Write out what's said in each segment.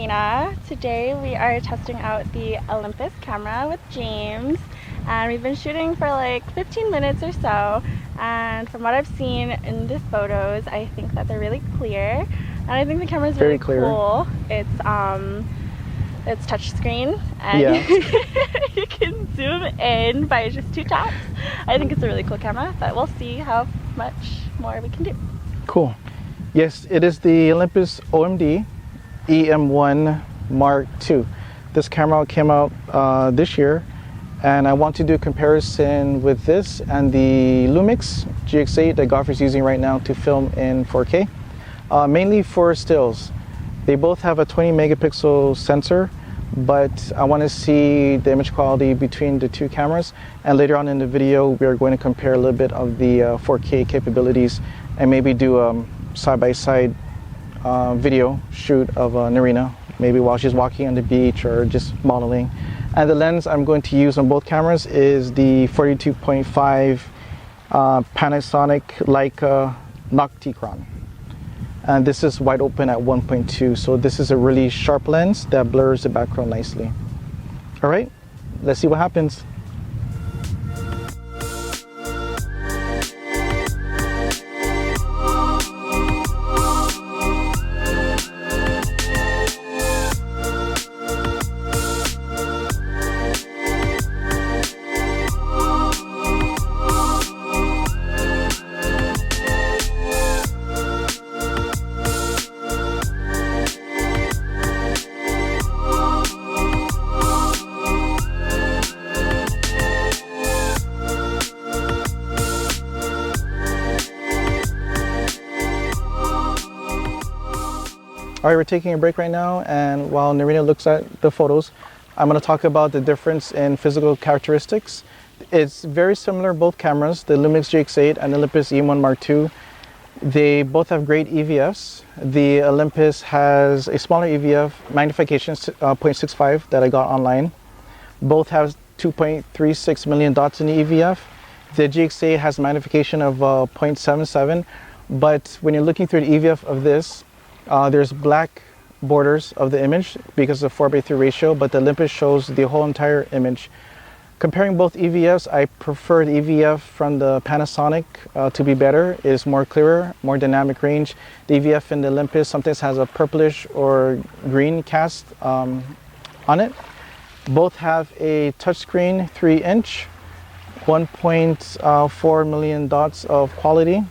Neurina. Today we are testing out the Olympus camera with James, and we've been shooting for like 15 minutes or so, and from what I've seen in the photos, I think that they're really clear, and I think the camera is really cool. It's touchscreen, and yeah. you can zoom in by just 2 taps. I think it's a really cool camera, but we'll see how much more we can do. Cool. Yes, it is the Olympus OMD E-M1 MarkII. This camera came out this year, and I want to do a comparison with this and the Lumix GX8 that Godfrey's using right now to film in 4K, mainly for stills. They both have a 20 megapixel sensor, but I want to see the image quality between the two cameras, and later on in the video we are going to compare a little bit of the 4K capabilities and maybe do a side-by-side video shoot of Neurina, maybe while she's walking on the beach or just modeling. And the lens I'm going to use on both cameras is the 42.5 Panasonic Leica Nocticron. And this is wide open at 1.2, so this is a really sharp lens that blurs the background nicely. All right, let's see what happens. All right, we're taking a break right now, and while Neurina looks at the photos, I'm going to talk about the difference in physical characteristics. It's very similar, both cameras, the Lumix GX8 and Olympus E-M1 MarkII. They both have great EVFs. The Olympus has a smaller EVF, magnification 0.65 that I got online. Both have 2.36 million dots in the EVF. The GX8 has magnification of 0.77, but when you're looking through the EVF of this, there's black borders of the image because of 4:3 ratio, but the Olympus shows the whole entire image. Comparing both EVFs, I prefer the EVF from the Panasonic to be better. It is more clearer, more dynamic range. The EVF in the Olympus sometimes has a purplish or green cast on it. Both have a touchscreen 3-inch, 1.4 million dots of quality,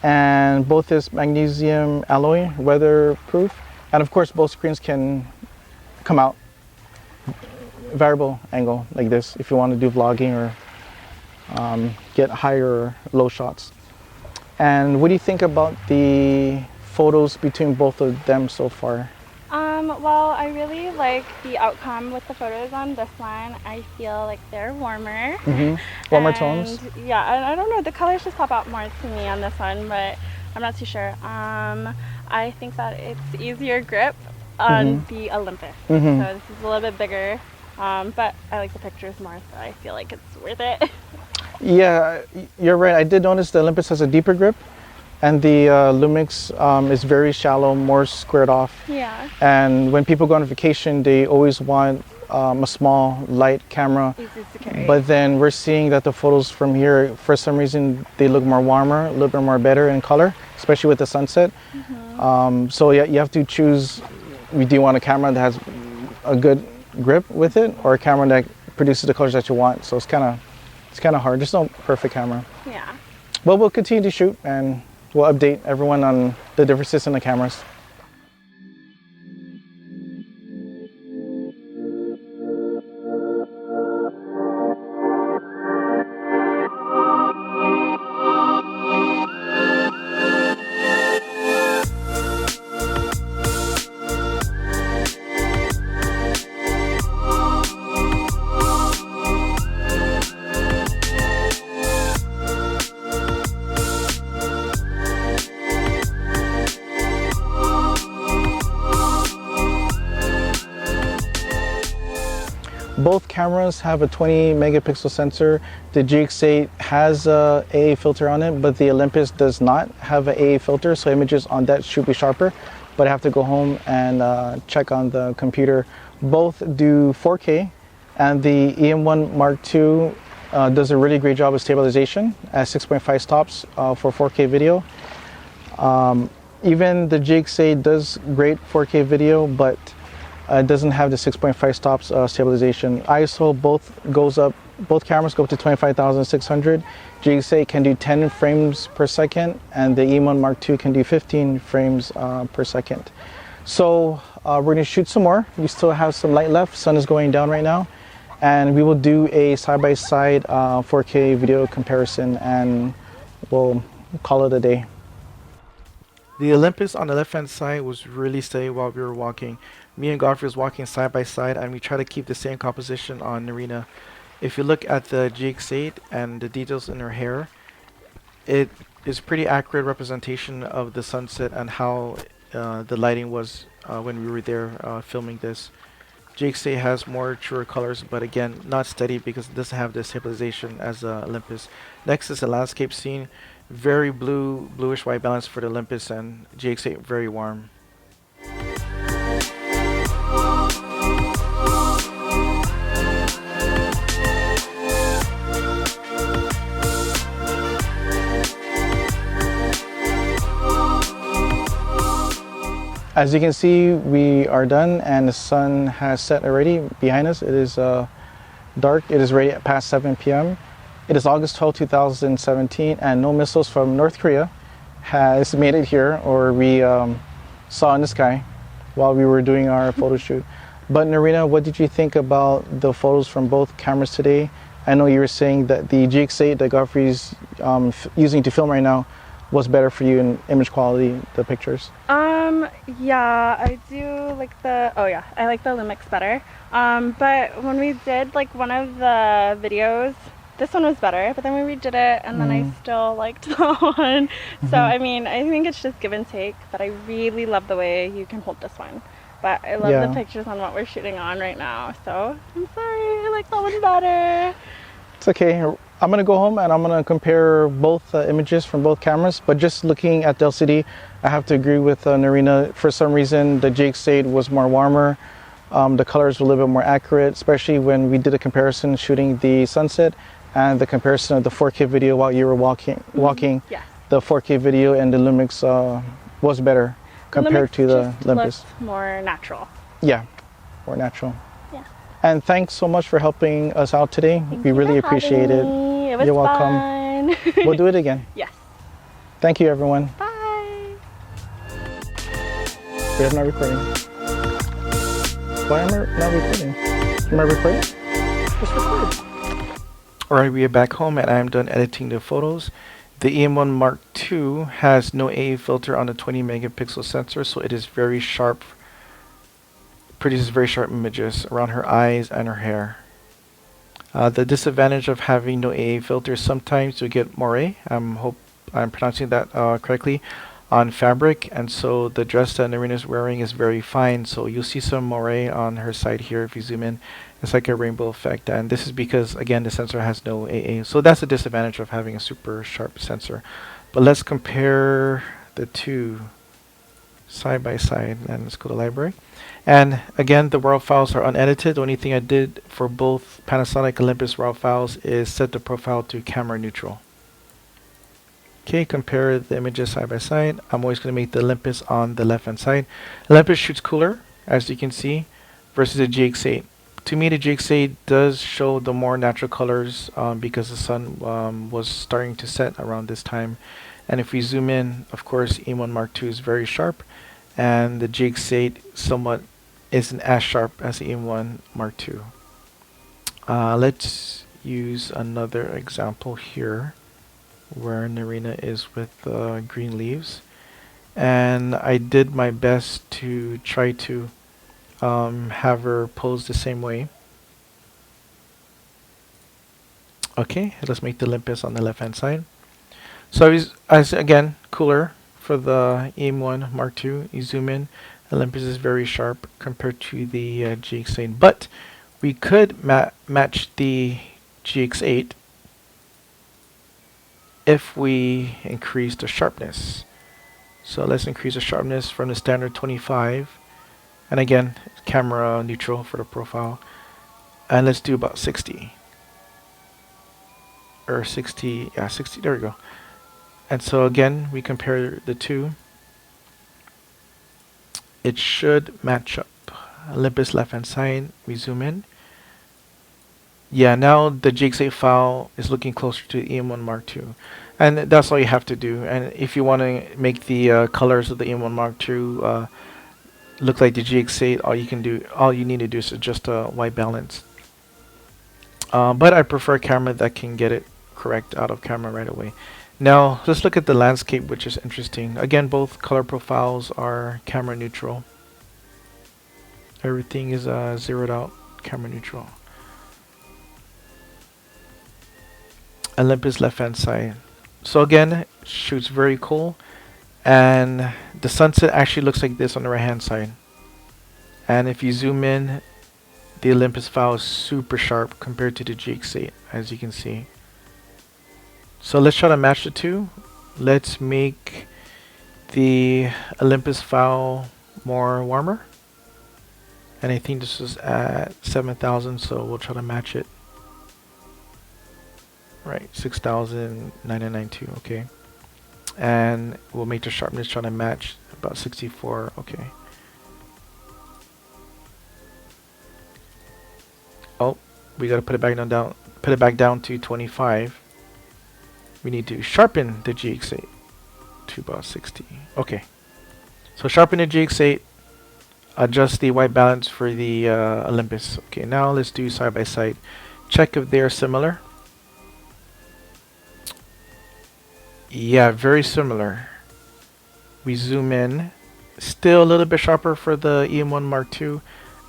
and both is magnesium alloy, weatherproof, and of course both screens can come out variable angle like this if you want to do vlogging or get higher or low shots. And what do you think about the photos between both of them so far? Well, I really like the outcome with the photos on this one. I feel like they're warmer. Warmer tones? Yeah, I don't know, the colors just pop out more to me on this one, but I'm not too sure. I think that it's easier grip on the Olympus. So this is a little bit bigger, but I like the pictures more, so I feel like it's worth it. Yeah, you're right. I did notice the Olympus has a deeper grip, and the Lumix is very shallow, more squared off. Yeah. And when people go on vacation, they always want a small, light camera. Easy to carry. But then we're seeing that the photos from here, for some reason, they look more warmer, a little bit more better in color, especially with the sunset. So yeah, you have to choose. Do you want a camera that has a good grip with it, or a camera that produces the colors that you want? So it's kind of hard. There's no perfect camera. Yeah. But we'll continue to shoot, and we'll update everyone on the differences in the cameras. Both cameras have a 20 megapixel sensor. The GX8 has a AA filter on it, but the Olympus does not have an AA filter, so images on that should be sharper. but I have to go home and check on the computer. Both do 4K, and the EM1 Mark II does a really great job of stabilization at 6.5 stops for 4K video. Even the GX8 does great 4K video, but it doesn't have the 6.5 stops stabilization. ISO both cameras go up to 25,600. GX8 can do 10 frames per second, and the E1 Mark II can do 15 frames per second. So we're going to shoot some more. We still have some light left. Sun is going down right now, and we will do a side-by-side 4K video comparison, and we'll call it a day. The Olympus on the left-hand side was really steady while we were walking. Me and Godfrey was walking side by side, and we try to keep the same composition on Neurina. If you look at the GX8 and the details in her hair, it is pretty accurate representation of the sunset and how the lighting was when we were there filming this. GX8 has more truer colors, but again, not steady because it doesn't have the stabilization as Olympus. Next is the landscape scene. Very bluish white balance for the Olympus, and GX8 very warm. As you can see, we are done, and the sun has set already behind us. It is dark. It is already past 7 p.m. It is August 12, 2017, and no missiles from North Korea has made it here, or we saw in the sky while we were doing our photo shoot. But Neurina, what did you think about the photos from both cameras today? I know you were saying that the GX8 that Godfrey's using to film right now was better for you in image quality, the pictures. Yeah, I do like the, I like the Lumix better. But when we did like one of the videos, this one was better, but then when we did it, and then I still liked that one. So I mean, I think it's just give and take, but I really love the way you can hold this one. But I love the pictures on what we're shooting on right now, so I'm sorry, I like that one better. It's okay. I'm going to go home and I'm going to compare both images from both cameras, but just looking at the LCD, I have to agree with Neurina. For some reason, the GX8 was more warmer. The colors were a little bit more accurate, especially when we did a comparison shooting the sunset and the comparison of the 4K video while you were walking. Yeah. The 4K video and the Lumix was better compared to the Olympus. Looks more natural. Yeah, more natural. Yeah. And thanks so much for helping us out today. We really appreciate it. It was You're welcome. fun. We'll do it again. Yes. Thank you, everyone. Bye. We are not recording. Why am I not recording? Am I recording? Just record. Alright, we are back home and I'm done editing the photos. The EM1 Mark II has no AA filter on the 20 megapixel sensor, so it is very sharp. Produces very sharp images around her eyes and her hair. The disadvantage of having no AA filter, sometimes you get moire. Hope I'm pronouncing that correctly, on fabric, and so the dress that Neurina is wearing is very fine. So you'll see some moire on her side here. If you zoom in, it's like a rainbow effect, and this is because again the sensor has no AA. So that's the disadvantage of having a super sharp sensor. But let's compare the two side by side, and let's go to library. And again, the RAW files are unedited. The only thing I did for both Panasonic Olympus RAW files is set the profile to camera neutral. Okay, compare the images side by side. I'm always going to make the Olympus on the left hand side. Olympus shoots cooler, as you can see, versus the GX8. To me, the GX8 does show the more natural colors because the sun was starting to set around this time. And if we zoom in, of course, E1 Mark II is very sharp, and the GX8 somewhat isn't as sharp as the E1 Mark II. Let's use another example here where Neurina is with green leaves, and I did my best to try to have her pose the same way. Okay, let's make the Olympus on the left hand side. So as again, cooler for the EM1 Mark II. You zoom in, Olympus is very sharp compared to the GX8, but we could match the GX8 if we increase the sharpness. So let's increase the sharpness from the standard 25. And again, camera neutral for the profile. And let's do about 60. Or 60, yeah, 60, there we go. And so again, we compare the two. It should match up. Olympus left hand side, we zoom in. Yeah, now the GX8 file is looking closer to the E-M1 Mark II. And that's all you have to do. And if you want to make the colors of the E-M1 Mark II look like the GX8, all you need to do is adjust white balance. But I prefer a camera that can get it correct out of camera right away. Now let's look at the landscape, which is interesting. Again, both color profiles are camera neutral. Everything is zeroed out, camera neutral. Olympus left hand side. So again, shoots very cool, and the sunset actually looks like this on the right hand side. And if you zoom in, the Olympus file is super sharp compared to the GX8, as you can see. So let's try to match the two. Let's make the Olympus file more warmer. And I think this is at 7,000, so we'll try to match it. Right, 6,992, okay. And we'll make the sharpness try to match about 64, okay. Oh, we gotta put it back down to 25. We need to sharpen the GX8 to about 60. Okay. So sharpen the GX8, adjust the white balance for the Olympus. Okay, now let's do side by side. Check if they are similar. Yeah, very similar. We zoom in. Still a little bit sharper for the E-M1 Mark II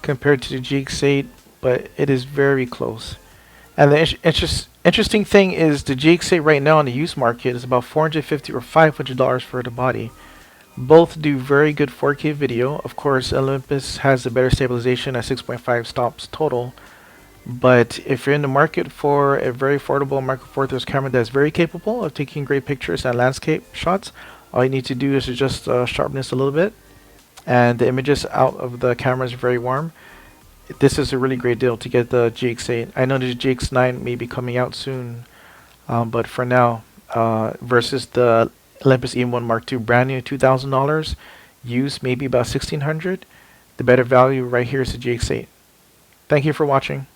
compared to the GX8, but it is very close. And the interesting thing is the GX8 right now on the used market is about $450 or $500 for the body. Both do very good 4K video. Of course, Olympus has a better stabilization at 6.5 stops total. But if you're in the market for a very affordable micro four thirds camera that's very capable of taking great pictures and landscape shots, all you need to do is adjust sharpness a little bit, and the images out of the camera is very warm. This is a really great deal to get the GX8. I know the GX9 may be coming out soon, but for now, versus the Olympus E-M1 Mark II brand new $2,000, used maybe about $1,600, the better value right here is the GX8. Thank you for watching.